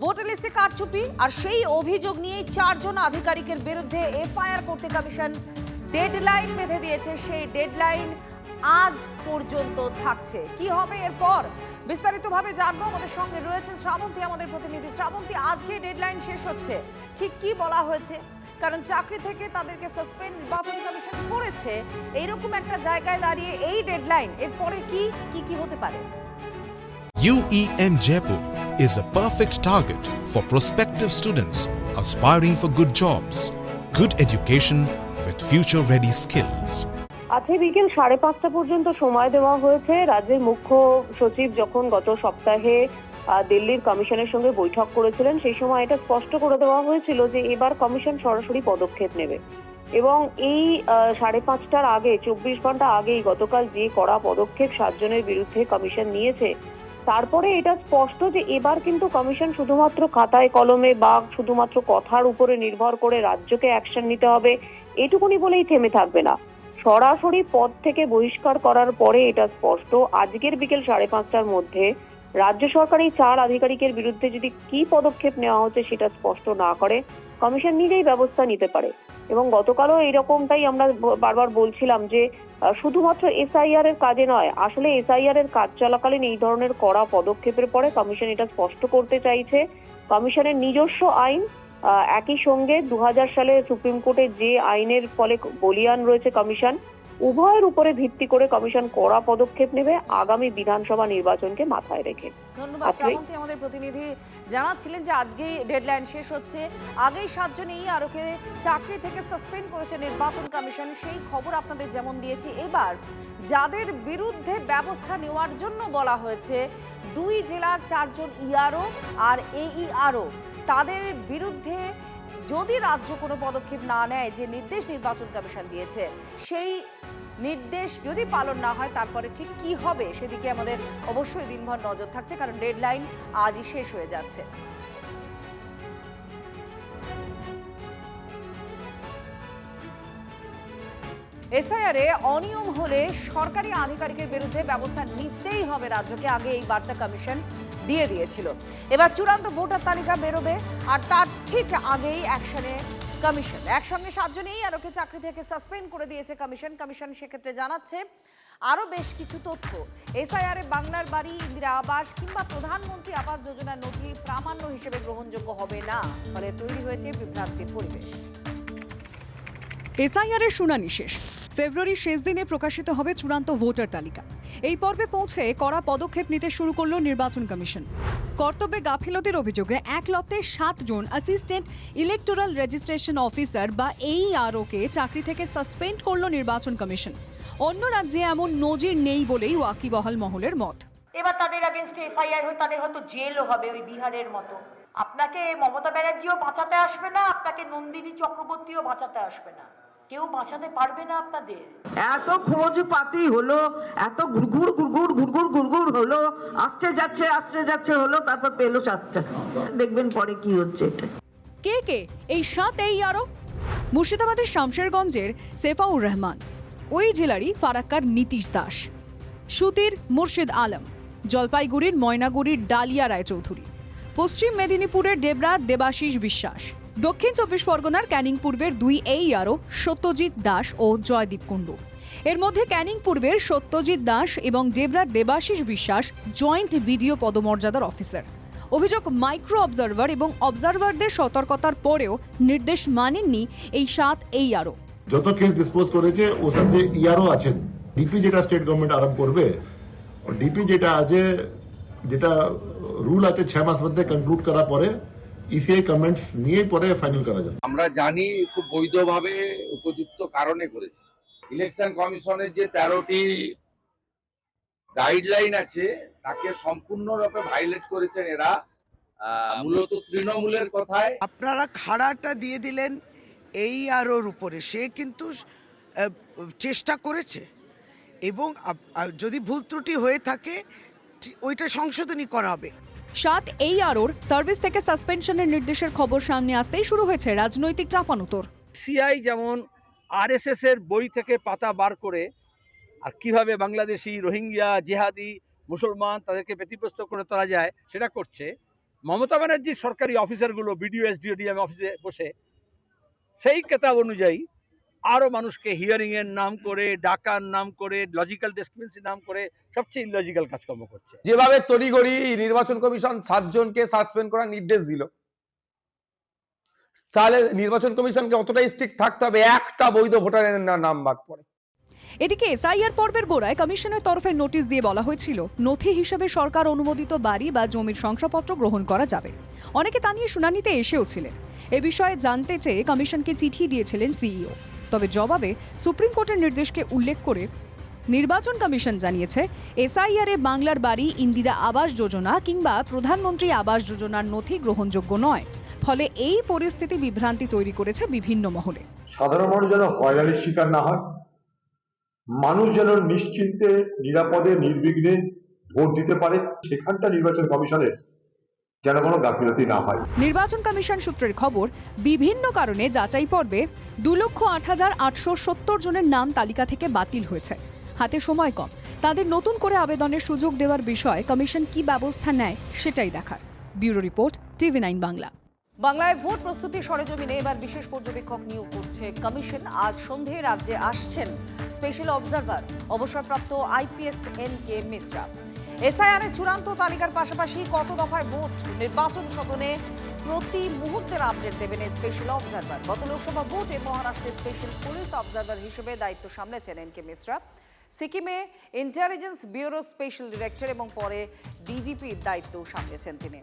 Voter লিস্টে কারচুপি আর সেই অভিযোগ নিয়ে 4 জন আধিকারিকের বিরুদ্ধে এফআইআর করতে কমিশন ডেডলাইন বেঁধে দিয়েছে। সেই ডেডলাইন আজ পর্যন্ত থাকছে। কি হবে এরপর বিস্তারিতভাবে জানবো। আমাদের সঙ্গে রয়েছে শ্রাবন্তী, আমাদের প্রতিনিধি। শ্রাবন্তী, আজকে ডেডলাইন শেষ হচ্ছে, ঠিক কি বলা হয়েছে? কারণ চাকরি থেকে তাদেরকে সাসপেন্ড নির্বাচন কমিশন করেছে, এইরকম একটা জায়গায় দাঁড়িয়ে এই ডেডলাইন, এরপরে কি কি কি হতে পারে? UEM Jaipur is a perfect target for prospective students aspiring for good jobs, good education with future-ready skills. আজকে বিকেল 5:30 পর্যন্ত সময় দেওয়া হয়েছে। রাজ্যের মুখ্য সচিব যখন গত সপ্তাহে দিল্লির কমিশনের সঙ্গে বৈঠক করেছিলেন, সেই সময় এটা স্পষ্ট করে দেওয়া হয়েছিল যে এবার কমিশন সরাসরি পদক্ষেপ নেবে এবং এই 5:30টার আগে 24 ঘন্টা আগেই গতকাল যে কড়া পদক্ষেপ 7 জনের বিরুদ্ধে কমিশন নিয়েছে, তারপরে এটা স্পষ্ট যে এবার কিন্তু কমিশন শুধুমাত্র খাতায় কলমে বা শুধুমাত্র কথার উপরে নির্ভর করে রাজ্যকে অ্যাকশন নিতে হবে এটুকুনি বলেই থেমে থাকবে না। সরাসরি পদ থেকে বহিষ্কার করার পরে এটা স্পষ্ট আজকের বিকেল 5:30টার মধ্যে রাজ্য সরকার এই 4 আধিকারিকের বিরুদ্ধে যদি কি পদক্ষেপ নেওয়া হচ্ছে সেটা স্পষ্ট না করে কমিশন নিজেই ব্যবস্থা নিতে পারে। এবং গতকালও এইরকমটাই আমরা বারবার বলছিলাম যে শুধুমাত্র এসআইআর এর কাজে নয়, আসলে এসআইআর এর কাজ চলাকালীন এই ধরনের কড়া পদক্ষেপের পরে কমিশন এটা স্পষ্ট করতে চাইছে কমিশনের নিজস্ব আইন, একই সঙ্গে 2000 সালে সুপ্রিম কোর্টে যে আইনের ফলে বলিয়ান রয়েছে কমিশন, উভয়ের উপরে ভিত্তি করে কমিশন কড়া পদক্ষেপ নেবে আগামী বিধানসভা নির্বাচনকে মাথায় রেখে। ধন্যবাদ শ্রাবন্তী। আমাদের প্রতিনিধি জানাচ্ছিলেন যে আজকেই ডেডলাইন শেষ হচ্ছে। আগেই 7 জন এই আরোকে চাকরি থেকে সাসপেন্ড করেছে নির্বাচন কমিশন, সেই খবর আপনাদের যেমন দিয়েছি। এবার যাদের বিরুদ্ধে ব্যবস্থা নেওয়ার জন্য বলা হয়েছে, 2 জেলার 4 জন ইআরও আর এইআরও, তাদের বিরুদ্ধে যদি রাজ্য কোনো পদক্ষেপ না নেয়, যে নির্দেশ নির্বাচন কমিশন দিয়েছে, সেই নির্দেশ যদি পালন না হয় তারপরে ঠিক কি হবে সেদিকে আমাদের অবশ্যই দিনভর নজর থাকছে, কারণ ডেডলাইন আজই শেষ হয়ে যাচ্ছে। এসআইআরে অনিয়ম হলে সরকারি আধিকারিকের বিরুদ্ধে ব্যবস্থা নিতেই হবে রাজ্যকে, আগে এই বার্তা কমিশন দিয়ে দিয়েছিল। এবার চূড়ান্ত ভোটার তালিকা বেরোবে আর তার ঠিক আগেই অ্যাকশনে কমিশন। একসঙ্গে 7 জনেই আরোকে চাকরি থেকে সাসপেন্ড করে দিয়েছে কমিশন। কমিশন সেক্ষেত্রে জানাচ্ছে আরও বেশ কিছু তথ্য। এসআইআরে বাংলার বাড়ি, ইন্দিরা আবাস কিংবা প্রধানমন্ত্রী আবাস যোজনার নথি প্রামাণ্য হিসেবে গ্রহণযোগ্য হবে না, ফলে তৈরি হয়েছে বিভ্রান্তির পরিবেশ। এসআইআরের শুনানি শেষ। ফেব্রুয়ারির শেষ দিনে প্রকাশিত হবে চূড়ান্ত ভোটার তালিকা। এই পর্বে পৌঁছে কড়া পদক্ষেপ নিতে শুরু করল নির্বাচন কমিশন। কর্তব্যে গাফিলতির অভিযোগে 1 লপ্তে 7 জন অ্যাসিস্ট্যান্ট ইলেকটোরাল রেজিস্ট্রেশন অফিসার বা এইআরওকে চাকরি থেকে সাসপেন্ড করল নির্বাচন কমিশন। অন্য রাজ্যে এমন নজির নেই বলেই ওয়াকিবহাল মহলের মত। এবার তাদের এগেইনস্টে এফআইআর হয়ে তাদের হয়তো জেলও হবে, ওই বিহারের মতো। আপনাকে মমতা ব্যানার্জিও বাঁচাতে আসবে না, আপনাকে নন্দিনী চক্রবর্তীও বাঁচাতে আসবে না, কেউ বাঁচাতে পারবে না আপনাদের। এত খোঁজ পাতি হলো, এত ঘুরঘুর ঘুরঘুর ঘুরঘুর ঘুরঘুর হলো, আসতে যাচ্ছে হলো, তারপর পেলো 7টা। দেখবেন পরে কি হচ্ছে। এটা কে কে এই 7 এইআরও? মুর্শিদাবাদের শামশেরগঞ্জের সেফাউর রহমান, ওই জেলারই ফারাক্কার নীতিশ দাস, সুতির মুর্শিদ আলম, জলপাইগুড়ির ময়নাগুড়ির ডালিয়া রায়চৌধুরী, পশ্চিম মেদিনীপুরের ডেবরার দেবাশিস বিশ্বাস, দক্ষিণ 24 পরগনার ক্যানিং পূর্বের 2 এইআরও সত্যজিৎ দাস ও জয়দীপ কুণ্ডু। এর মধ্যে ক্যানিং পূর্বের সত্যজিৎ দাস এবং ডেবরার দেবাশিস বিশ্বাস জয়েন্ট বিডিও পদমর্যাদার অফিসার। অভিযোগ, মাইক্রো অবজারভার এবং অবজারভারদের সতর্কতার পরেও নির্দেশ মানেননি এই 7 এইআরও। যত কেস ডিসপোজ করেছে ও সব যে ইআরও আছেন, ডিপি যেটা স্টেট গভর্নমেন্ট আরম্ভ করবে, ডিপি যেটা আছে, যেটা রুল আছে 6 মাস মধ্যে কনক্লুড করার পরে ইসিআই কমেন্টস নিয়ে পরে ফাইনাল করা যাবে। আমরা জানি খুব বৈধভাবে উপযুক্ত কারণে করেছে। ইলেকশন কমিশনের যে 13টি গাইডলাইন আছে তাকে সম্পূর্ণরূপে ভাইলেট করেছেন এরা, মূলত তৃণমূলের কথায়। আপনারা খাড়াটা দিয়ে দিলেন এইআরওর উপরে, সে কিন্তু চেষ্টা করেছে এবং যদি ভুল ত্রুটি হয়ে থাকে ওইটা সংশোধনী করা হবে। 7 এইআরওর সার্ভিস থেকে সাসপেনশনের নির্দেশের খবর সামনে আসতেই শুরু হয়েছে রাজনৈতিক চাপানুতর। সিআই যেমন আরএসএস এর বই থেকে পাতা বার করে আর কিভাবে বাংলাদেশি, রোহিঙ্গা, জেহাদি, মুসলমান তাদেরকে ব্যতিব্যস্ত করে তোলা যায় সেটা করছে, মমতা ব্যানার্জির সরকারি অফিসারগুলো বিডিও এসডিও ডিএম অফিসে বসে সেই কেতাব অনুযায়ী আরও মানুষকে হিয়ারিংয়ের নাম করে, ডাকার নাম করে, লজিক্যাল ডিসক্রিপেন্সির নাম করে সবচেয়ে ইলজিক্যাল কাজকর্ম করছে। যেভাবে তড়িঘড়ি নির্বাচন কমিশন 7 জনকে সাসপেন্ড করার নির্দেশ দিল, তাহলে নির্বাচন কমিশনকে অতটাই স্ট্রিক্ট থাকতে হবে একটা বৈধ ভোটারের নাম বাদ পড়ে। এদিকে এসআইআর পর্বের গোড়ায় কমিশনের তরফে নোটিশ দিয়ে বলা হয়েছিল নথি হিসেবে সরকার অনুমোদিত বাড়ি বা জমির শংসাপত্র গ্রহণ করা যাবে। অনেকে তা নিয়ে শুনানিতে এসেও ছিলেন। এ বিষয়ে জানতে চেয়ে কমিশনকে চিঠি দিয়েছিলেন সিইও। তবে জবাবে সুপ্রিম কোর্টের নির্দেশকে উল্লেখ করে নির্বাচন কমিশন জানিয়েছে এসআইআরে বাংলার বাড়ি, ইন্দিরা আবাস যোজনা কিংবা প্রধানমন্ত্রী আবাস যোজনার নথি গ্রহণযোগ্য নয়। ফলে এই পরিস্থিতি বিভ্রান্তি তৈরি করেছে বিভিন্ন মহলে। সাধারণ মানুষ যেন হয়রানির শিকার না হয়, মানুষ যেন নিশ্চিন্তে নিরাপদে নির্বিঘ্নে ভোট দিতে পারে, সেখানটা নির্বাচন কমিশনের যেন কোনো গাফিলতি না হয়। নির্বাচন কমিশন সূত্রের খবর, বিভিন্ন কারণে যাচাই পর্বে 2,08,870 জনের নাম তালিকা থেকে বাতিল হয়েছে। হাতে সময় কম, তাদের নতুন করে আবেদনের সুযোগ দেওয়ার বিষয়ে কমিশন কি ব্যবস্থা নেয় সেটাই দেখার। Bureau report, TV9 Bangla. বাংলায় ভোট প্রস্তুতি সরেজমিনে এবার বিশেষ পর্যবেক্ষক নিয়োগ করছে কমিশন। আজ সন্ধ্যায় রাজ্যে আসছেন স্পেশাল অবজারভার অবসরপ্রাপ্ত IPS NK মিশ্রা। এসআইআর এর চূড়ান্ত তালিকার পাশাপাশি কত দফায় ভোট, নির্বাচন সদনে প্রতি মুহূর্তের আপডেট দেবেন স্পেশাল অবজারভার। গত লোকসভা ভোটে মহারাষ্ট্রে স্পেশাল পুলিশ অবজারভার হিসেবে দায়িত্ব সামলেছেন NK মিশ্রা। সিকিমে ইন্টেলিজেন্স ব্যুরো স্পেশাল ডিরেক্টর এবং পরে DGPর দায়িত্ব সামলেছেন তিনি।